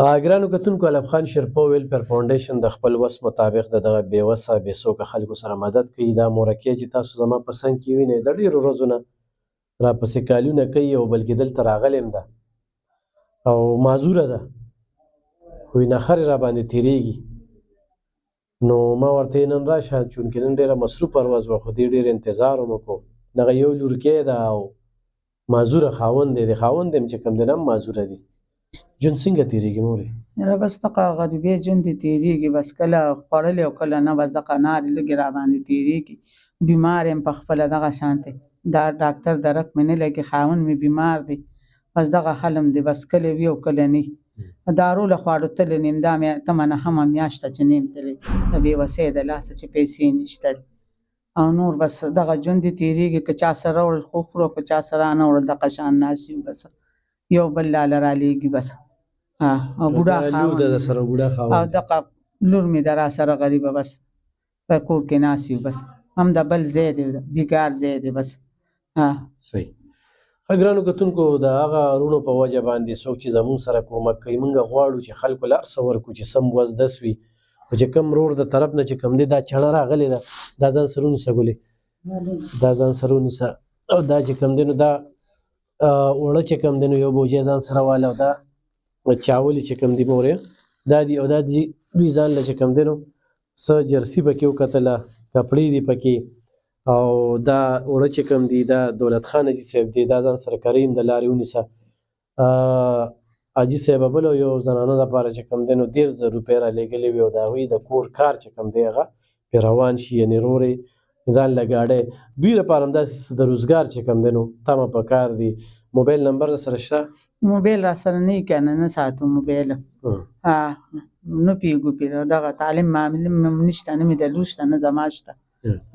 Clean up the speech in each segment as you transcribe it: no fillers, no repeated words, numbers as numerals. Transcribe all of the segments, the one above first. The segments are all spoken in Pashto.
ګرانو کتونکو، علم خان شیرپو ویلفیر فاونډیشن د خپل وس مطابق د دغه بې وسه بې څوکه خلکو سره مدد کوي. دا مورکې چې تاسو زما په څنګ کې وینئ د ډېرو ورځو نه راپسې کالونه کوي او بلکې دلته راغلې هم ده او معذوره ده، وینه خرې راباندې تېرېږي. نو ما ورته ویل نن راشه، چونکې نن ډېره مصروفه ورځ وه، خو دې ډېر انتظار مو وکړو. دغه یو لورکۍ ده او معذوره خاوند دی، د خاوند یم چې کوم دی نه هم معذوره دي. ژوند څنګه تېرېږي مورې؟ یاره بس دغه غریبۍ ژوند دې تېرېږي، بس کله خوړلې او کله نه، بس دغه نارې لږې راباندې تېرېږي. بیمار یم په خپله دغه شانتې، دا ډاکټر درک مې نه لګي، خاوند مې بیمار دی، بس دغه حال هم دی، بس کله وي او کله نه. دارو له خواړو تللی نه یم، دا تمه نهمه میاشت ده چې نه یم تللی، د بېوسۍ د لاسه چې پیسې نشته او نور بس دغه ژوند دې تېرېږي. که چا سره وړل خو خورو، که چا سره نه وړل دغه شان ناست یو، بس یو بل لاله رالېږي بس. او بوډا خاوند او دغه لور مې ده را سره غریبه، بس په کور کې ناست یو، بس هم د بل ځای دی، بیګار ځای دی بس. صحیح. ښه ګرانو کتونکو، د هغه وروڼو په وجه باندې څوک چې زموږ سره کومک کوي، موږ غواړو چې خلکو له هر څه ورکړو چې سم وزدس وي. خو چې کوم ورور د طرف نه چې کوم دی دا چڼه راغلې ده، دا ځان سره ونیسه ګلې، دا ځان سره ونیسه. او دا چې کوم دی نو دا اوړه چې کوم دی نو یو بوجۍ ځان سره واله، او دا چاولې چې کوم دي مورې دا دي، او دا دوی ځان له چې کوم دی نو څه جرسي پکې وکتله، کپړې دي پکې، او دا اوړه چې کوم دي دا دولت خان حاجي صاحب دی، دا ځان سره کریم د لارې ونیسه. حاجي صاحب بل یو زنانه دپاره چې کوم دی نو 10,000 روپۍ رالېږلې وي، او د هغوی د کور کار چې کوم دی هغه پرې روان شي، یعنې رورې ځان له ګاډی دوی لپاره همداسې د روزګار چې کوم دی نو تمه په کار دي. موبایل نمبر در سره شته؟ موبایل را سره نه وي که نه، نه ساتو موبایل، نه پوهېږو پرې، دغه تعلیم معلوم نشته، نه مې د لور شته نه زما شته،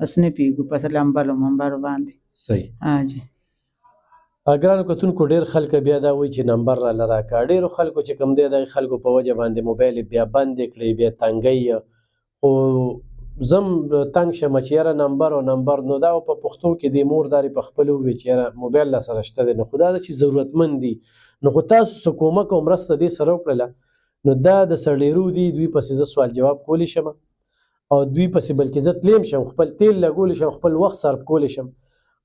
بس نه پوهېږو په لمبرو منبرو باندې. صحیح. جی. ګرانو کتونکو، ډېر خلک بیا دا وایي چې نمبر راله راکړه. ډېرو خلکو چې کوم دی دغې خلکو په وجه باندې موبایل یې بیا بند یې کړی، بیا تنګی یې، خو زه هم تنګ شمه چې یاره نمبر او نمبر، نو دا په پښتو کې دې مور دارې په خپله ووایي چې یاره موبایل را سره شته دی، نو خو دا ده چې ضرورتمند دي، نو خو تاسو څه کومک او مرسته دې سره وکړله، نو دا د سړېرو دي، دوی پسې زه سوال جواب کولی شم، او دوی پسې بلکې زه تللی شم، خپل تیل لګولی شم، خپل وخت صرف کولی شم،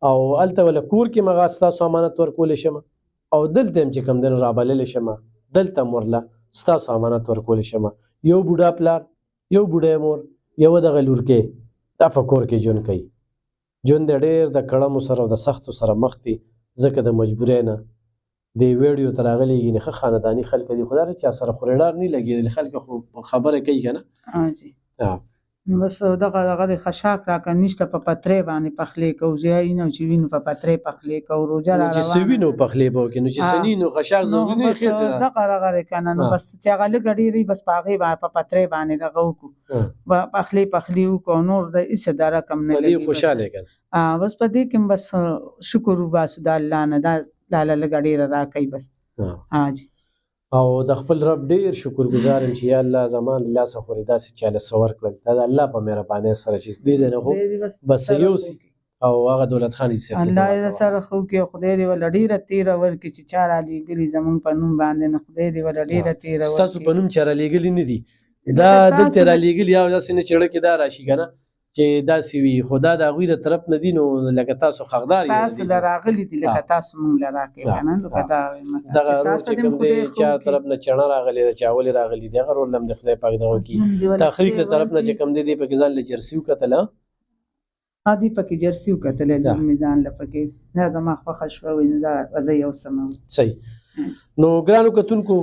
او هلته وله کور کې مغه ستاسو امانت ورکولی شم، او دلته هم چې کوم دی نو رابللی شم، دلته هم ورله ستاسو امانت ورکولی شم. یو بوډا پلار، یو بوډۍ مور، یوه دغه لورکۍ دا په کور کې ژوند کوي. ژوند یې ډېر د کړمو سره او د سختو سره مخ دي، ځکه د مجبورۍ نه دې ویډیو ته راغلي. یعنې ښه خانداني خلک دي، خو دا چا سره خو رډار نه لګېدلي، خلک خو خبره کوي که نه. جی. بس دغه د خشاک راکړه نشته، په پترۍ باندې پخلی کوو، زه وینم چې وینو په پترۍ پخلی کوو، روژه را روانه، چې څه وینو پخلی به وکړې، نو چې څه نه وي نو خشاک ضروري نه وي. دغه رغه که نه، نو بس چې هغه لږه ډېرې بس په هغې باندې په پترۍ باندې دغه وکړو، پخلی وکړو، نور د هېڅ د رقم نه لګي. خوشحاله یې که نه؟ بس په دې کې بس شکر وباسو د الله نه، دا لاله لږه ډېره راکوي بس. جی. او د خپل رب ډېر شکر گزار یم چې یا الله زما له لاسه خورې داسې چاله څه ورکړل، دا د الله په مهربانۍ سره چې دې ځای نه خو بس یوسي، او هغه دولت خان حاجي صاحب الله یې سره ښه وکړي، او خدای دې ورله ډېره تېره ورکړي چې چا رالېږلي زمونږ په نوم باندې، نو خدای دې ورله ډېره تېره ورکړي. ستاسو په نوم چا رالېږلي نه دي، دا دلته رالېږلي، یا داسې نه چې زړه کې دا راشي که نه چې داسې وي، خو دا د هغوی د طرف نه دي، نو لکه تاسو حقدار یې، تاسو له راغلي دي، لکه تاسو مونږ له راکړئ که نه، لکه دا دغه رور چې کوم دی چا طرف نه چڼه راغلې ده، چاولې راغلي دي، هغه رور هم د خدای پاک دغه کړي. تخریق له طرف نه چې کوم دی دی پکې ځان له جرسي وکتله، دې پکې جرسي وکتلی، مې ځان له پکې دا زما خوښه شوه، وایي نو دا زه یو سمه. صحیح. نو ګرانو کتونکو،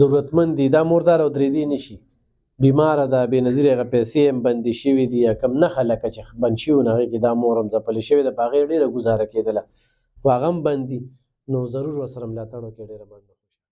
ضرورتمند دي، دا مردار او درېدی نه شي، بیماره ده، بې نظیرې هغه پیسې هم بندې شوي دي، یا کوم نښه لکه چې بند شوي نو هغې کې دا مور هم ځپلې شوې ده، په هغې ډېره ګزاره کېدله، خو هغه هم بند دي، نو ضرور ورسره ملاتړ وکړئ. ډېره مننه.